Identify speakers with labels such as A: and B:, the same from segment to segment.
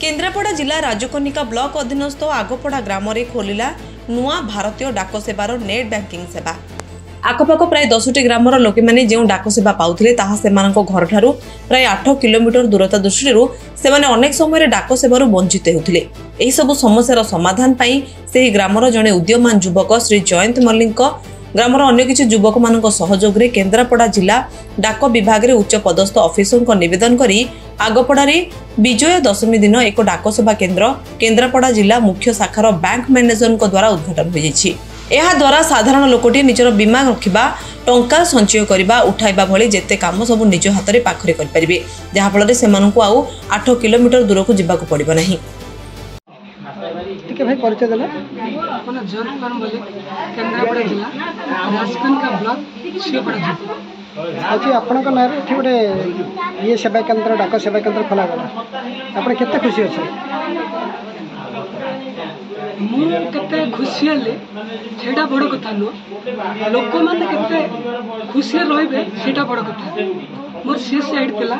A: केन्द्रापड़ा जिला राजकनिका ब्लॉक अधीनस्थ आगपड़ा ग्राम में खोलिला नुआ भारतीय डाक सेवार नेट बैंकिंग सेवा। आखपाख प्राय 10टी ग्रामर लोक मैंने जो डाक सेवा पाउथिले ताहा सेमानक घर ठारू प्राय 8 किलोमीटर दूरता दृष्टि से अनेक समय डाक सेवार वंचित होते। यही सबु समस्यार समाधान पाई से ग्रामर जड़े उद्यमान युवक श्री जयंत मल्लिक ग्रामर अन्य किसी युवक मान सहयोग में केन्द्रापड़ा जिला डाक विभाग में उच्च पदस्थ अफिसर को निवेदन करी आगपड़ारे विजय दशमी दिन एक डाक सेवा केन्द्र केन्द्रापड़ा जिला मुख्य शाखार बैंक मैनेजर द्वारा उद्घाटन हो द्वारा साधारण लोकटी निजर बीमा रखा टंका संचय करने उठाइबा भली जेते काम सब निज हाथ में पाखरे करें जहाँफल से 8 किलोमीटर दूर को जावाक पड़ो ना।
B: भाई परिचय देला माने जयंत मल्लिक केन्द्रापड़ा जिला राजकनिका ब्लॉक शिवपड़ा आज आपन का नारे एठी गोटे ये सेवा केन्द्र डाक सेवा केन्द्र खोला गला आपन केते खुशी अछि मु केते खुशी हले सेटा बड़ कथा नो लोक माने केते खुशी रहबे सेटा बड़ कथा मोर शेष साइड थिला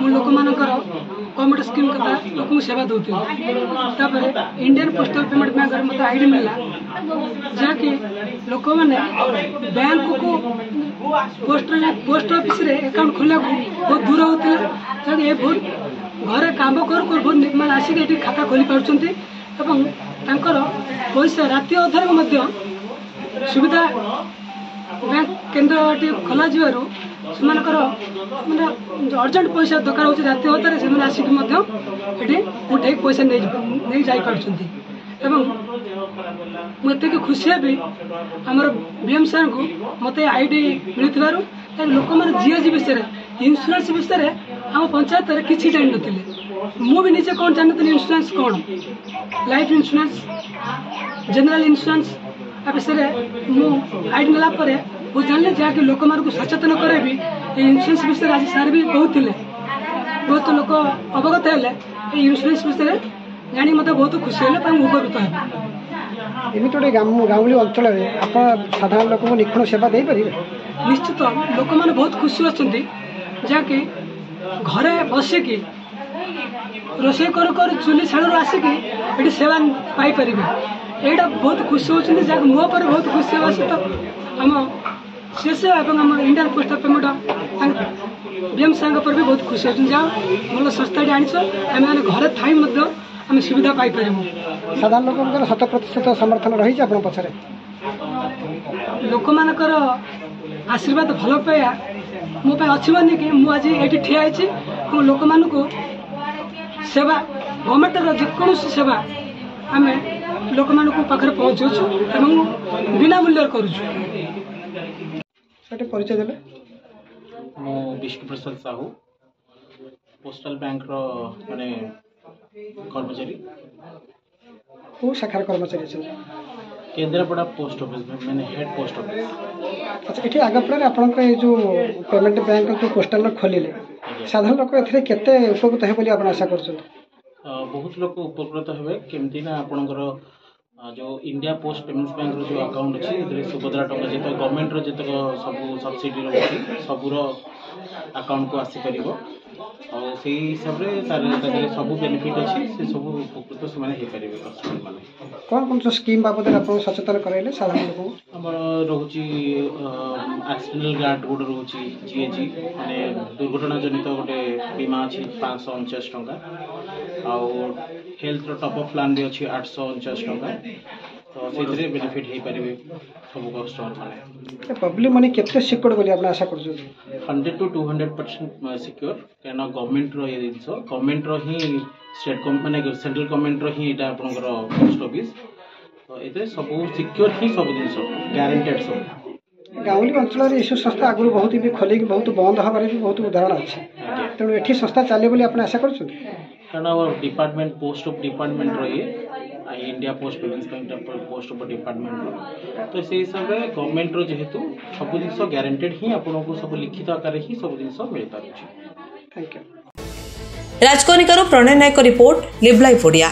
B: मु लोक मानकर कमेटी स्कीम कथा लोक सेवा दउथि तापर इंडियन पोस्टल पेमेंट बैंक मत आईडी मिला जाके लोक माने बैंक को पोस्ट ऑफिस रे अकाउंट खोला को बहुत दूर होते जब ये बहुत घरे काम कर बहुत मान आसिक खाता खोली पार्टी एवं पैसा राति अधार सुविधा बैंक केन्द्र खोल सेमानकर माने अर्जेंट पैसा दरकार हो राति अधार से आसिक उठे पैसा नहीं जाई पार्टी एवं मुझे खुशी भी आमर बीएम सार को मत आईडी मिलू लोक मैंने जीएसटी विषय इन्शुरांस विषय आम पंचायत किसी जान नी मु भी निजे कौन जानती इन्शुरांस कौन लाइफ इन्शुरांस जनरल इन्शुरांस विषय मुझे आईडी नेला बहुत जानले जहाँकि लोक मान को सचेतन करे भी इन्शुरांस विषय आज सार भी कहते बहुत लोक अवगत है इन्शुरांस विषय जानी मत बहुत खुशी है उपकृत है एमती गोटे गाँवली अंचल में आप साधारण लोक निखुण सेवा दे पारे निश्चित लोक मैंने बहुत खुशी अच्छा जहाँकि घरे बसिकी रोषे कर चुली छाड़ आसिक ये सेवा पाइपर यहाँ बहुत खुशी होती जहाँ मो पर बहुत खुशी होगा सहित आम शेष आम इंडियन पोस्टल पेमेंट बीएम सार पर भी बहुत खुशी होती जहाँ भल संस्था आनीस आम घरे थी आम सुविधा पाइपर साधारण लोक 100% समर्थन रही आप पचर लोक मानकर आशीर्वाद भल पाया मो अच्छी कि मुझे ये ठिया लोक मान सेवा गवर्नमेंट जेकोसी सेवा आम लोक मान पाखे पहुँचु बिना मूल्य करुचु परिचय देले
C: मो विष्णु प्रसाद साहू पोस्टल बैंक रो माने कर्मचारी
B: को शाखार कर्मचारी छन
C: केन्द्रापड़ा पोस्ट ऑफिस मैंने हेड पोस्ट ऑफिस।
B: अच्छा ये आगपड़ा आपन को जो पेमेंट बैंक जो पोस्टल खोलिले साधारण लोक एथरे केते उपकृत हे बोली आपण आशा करछन
C: बहुत लोग उपकृत हेबे केमती ना आपनकर जो इंडिया पोस्ट पेमेंट्स बैंक रो जो अकाउंट अछि इधर सुभद्रा टंका जेतो गवर्नमेंट रो जेतो सब सब्सिडी रो सबुर अकाउंट को आसी परिबो और से हिसाब रे तार सब बेनिफिट अछि से सब उपकृत से माने हे परिबे कस्टमर माने
B: कौन कौन सा स्कीम बाबद आप सचेतन कराइले साधारण लोक
C: हमर रहउची एक्सीडेंटल गार्ड गोड रहउची जीएजी माने दुर्घटना जनित गोटे बीमा अछि 549 टंका और हेल्थ रो टॉप अप प्लान भी अछि 849 टंका तो से बेनिफिट हे परिबे सब कस्टमर माने
B: पब्लिक माने केते सिक्योर बोली आपण आशा करछु
C: 100 to 200% सिक्योर केना गवर्नमेंट रो ये दिनसो गवर्नमेंट रो ही स्टेट माने सेंट्रल गवर्नमेंट रो ही एटा आपनकर पोस्ट ऑफिस तो एते सब सिक्योर ही सब दिनसो गारंटेड सब
B: गाँवली अंचल यशु संस्था आगु बहुत भी खोल बहुत बंद हमारे भी बहुत उदाहरण अच्छे तेणु ये संस्था चले बोली आप आशा कर
C: डिपार्टमेंट पोस्ट ऑफ डिपार्टमेंट रही India post payments bank post of department रो तो से हिसाब से गवर्नमेंट रो जेहेतु सब जिन गारंटेड ही आपन को सब लिखित आकार ही सब जिन मिल पारे।
B: Thank you.
A: Rajkanika Pranay Nayak report लिव लाइव ओडिया।